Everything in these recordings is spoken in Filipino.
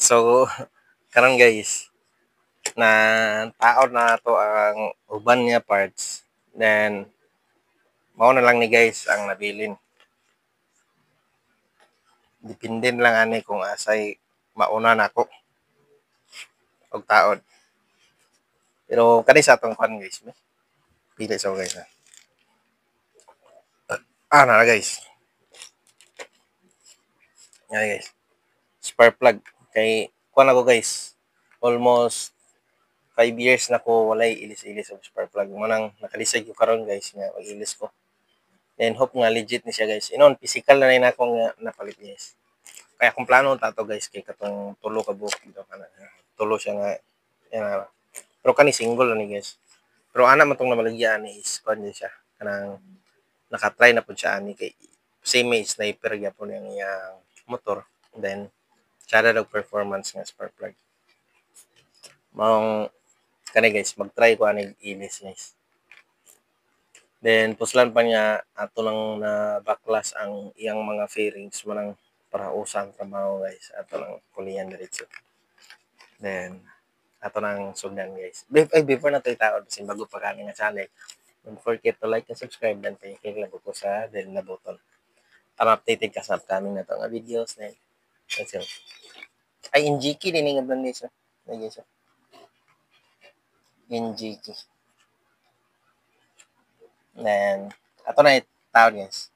So, karon guys, na taon na to ang uban niya parts. Then, mao na lang ni guys ang nabilin. Depende lang ani kung asay mauna na ako og taon. Pero kani sa atong kwan guys, pili sa guys. Na guys. Yan guys. Spark plug. Kay kuan ako guys. Almost 5 years na ko walay ilis-ilis og spark plug. Mo nang nakalisay ko karon guys nga mag-ilis ko. Then hope nga legit ni siya guys. Inon physical na rin akong napalit guys. Kaya kung plano tato guys kay katong tulo ka buhok dito kana. Tulo siya nga yan, pero kani single na ni guys. Pero ana man tong namalagyan ni is kuan siya. Kanang nakatry na pud siya ani kay same may sniper gyapon yang iyang motor. Then sada dag performance nga spark plug. Maong kani guys mag-try ko ani ilis guys. Then puslan pa niya ato lang na baklas ang iyang mga fairings manang para usang trabaho guys. Ato lang kulian diretso. Then ato nang sugdan guys. Before na tayo taod kasi bago pa kami nga channel. Don't forget to like and subscribe dan pa-click lang ko sa bell na button. Para updated ka sa upcoming na to nga videos na ay NGK din nga dan guys. Guys. NGK. Then ato na taod guys.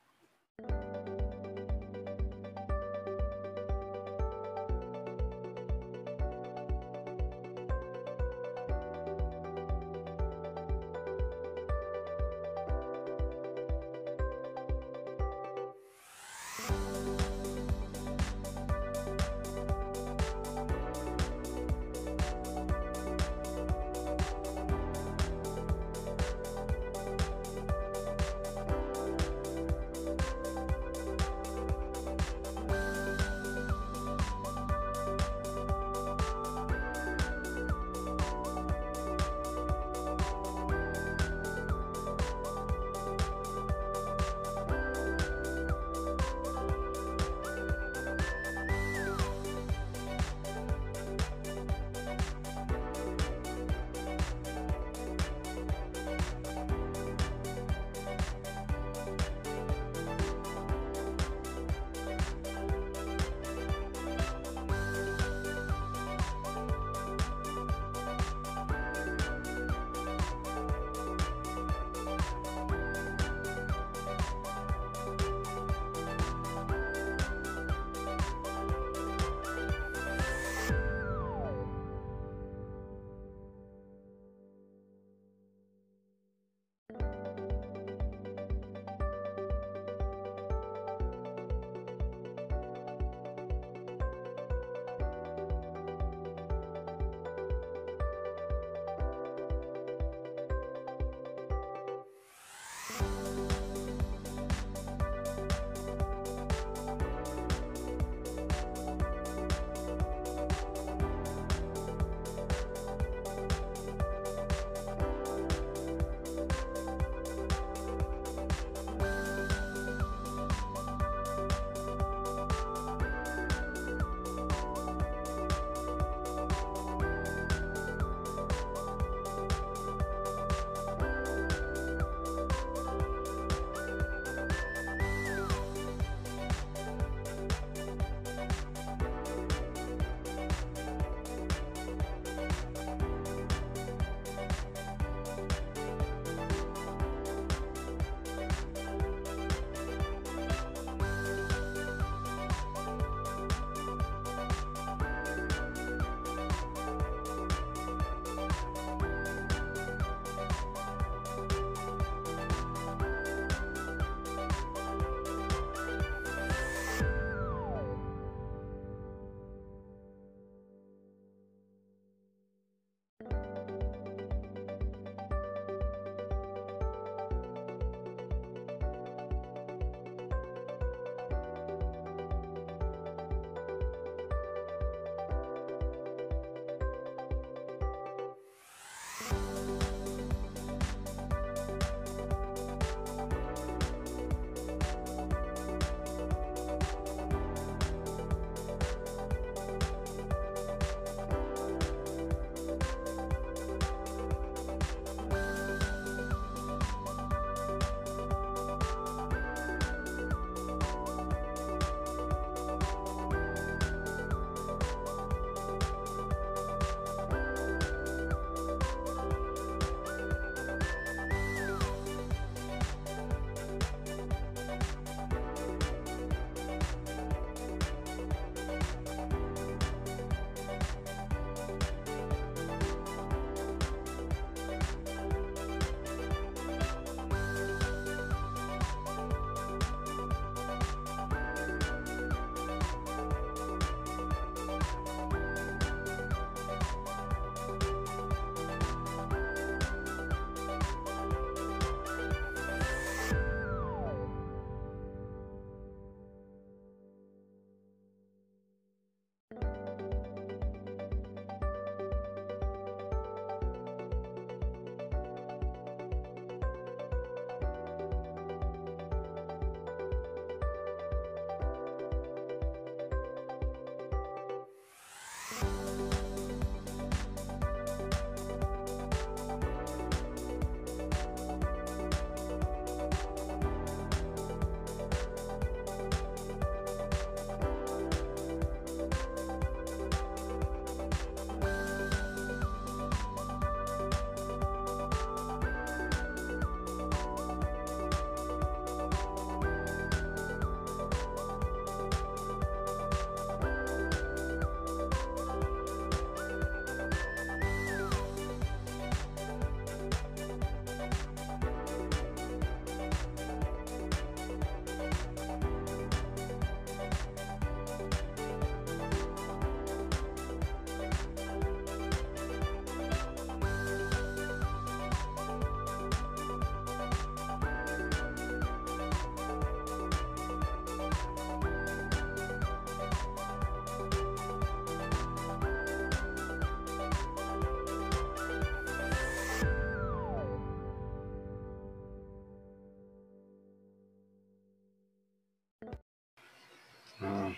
Mm.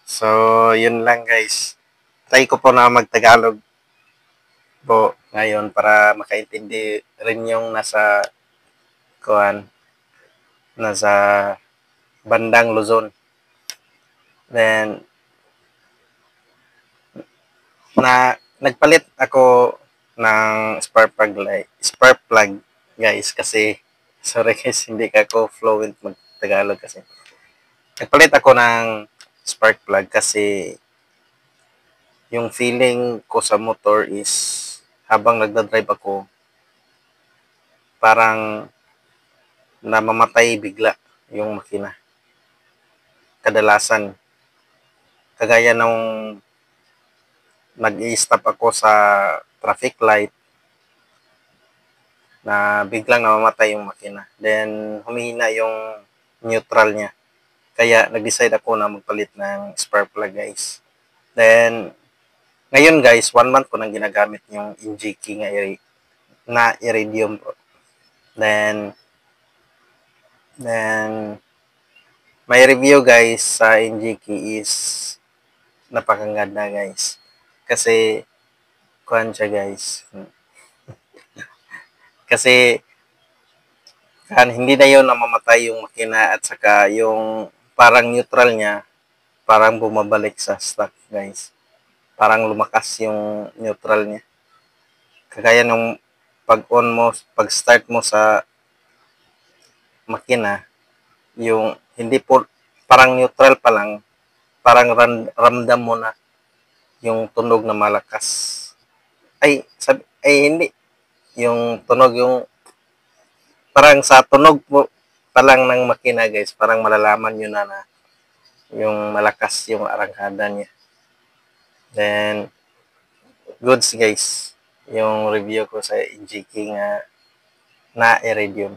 So, yun lang guys. Try ko po na mag-Tagalog po ngayon para makaintindi rin yung kuan, nasa bandang Luzon. Then, nagpalit ako ng spark plug guys kasi sorry guys hindi ako fluent mag Tagalog kasi nagpalit ako ng spark plug kasi yung feeling ko sa motor is habang nagda-drive ako parang namamatay bigla yung makina kadalasan kagaya nung nag-i-stop ako sa traffic light na biglang namamatay yung makina. Then, humihina yung neutral niya. Kaya, nag-decide ako na magpalit ng spark plug, guys. Then, ngayon, guys, 1 month ko nang ginagamit yung Injiki na Iridium. Then, then, may review, guys, sa Injiki is napakaganda, guys. Kasi, kuhan siya, guys. Kasi, hindi na yun namamatay yung makina at saka yung parang neutral niya, parang bumabalik sa stock, guys. Parang lumakas yung neutral niya. Kagaya nung pag-on mo, pag-start mo sa makina, yung hindi po, parang neutral pa lang, parang ramdam mo na yung tunog na malakas. Ay hindi. Yung tunog, yung parang sa tunog mo pa lang ng makina, guys, parang malalaman nyo na yung malakas yung arangkada niya. Then, goods guys, yung review ko sa Injiki nga na Iridium.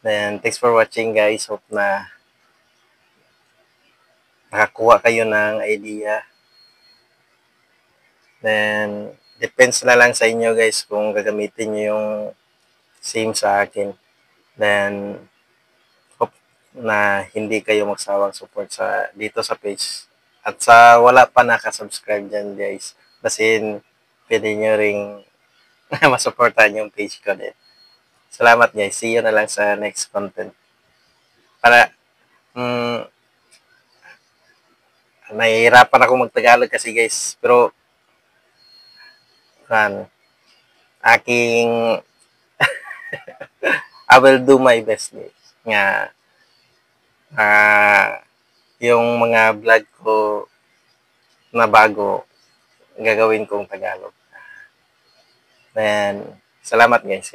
Then, thanks for watching guys. Hope na nakakuha kayo ng idea. Then, depends na lang sa inyo guys kung gagamitin nyo yung same sa akin. Then, hope na hindi kayo magsawang support dito sa page. At sa wala pa nakasubscribe dyan guys, basin pwede nyo ring masuportahan yung page ko din. Salamat guys. See you na lang sa next content. Para, nahihirapan ako mag-Tagalog kasi guys. Pero, aking, I will do my best guys. Nga, yung mga vlog ko na bago, gagawin kong Tagalog. Then, salamat guys.